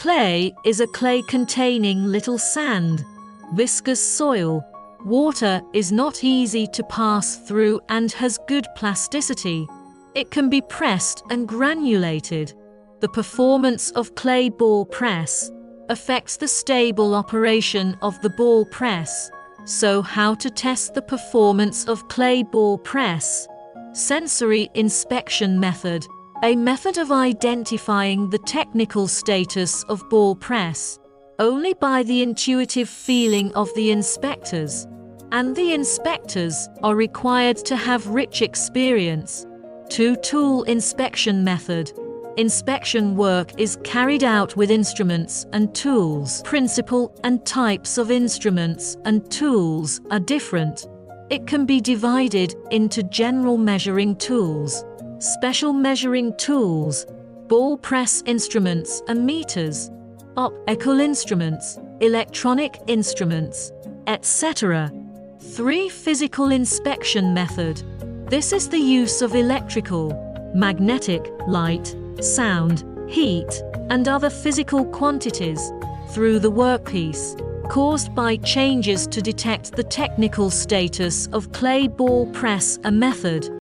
Clay is a clay containing little sand, viscous soil. Water is not easy to pass through and has good plasticity. It can be pressed and granulated. The performance of clay ball press affects the stable operation of the ball press. So how to test the performance of clay ball press? Sensory inspection method, a method of identifying the technical status of ball press only by the intuitive feeling of the inspectors. And the inspectors are required to have rich experience. Two-tool inspection method. Inspection work is carried out with instruments and tools. Principle and types of instruments and tools are different. It can be divided into general measuring tools, special measuring tools, ball press instruments and meters, optical instruments, electronic instruments, etc. 3. Physical inspection method. This is the use of electrical, magnetic, light, sound, heat, and other physical quantities through the workpiece caused by changes to detect the technical status of clay ball press. A method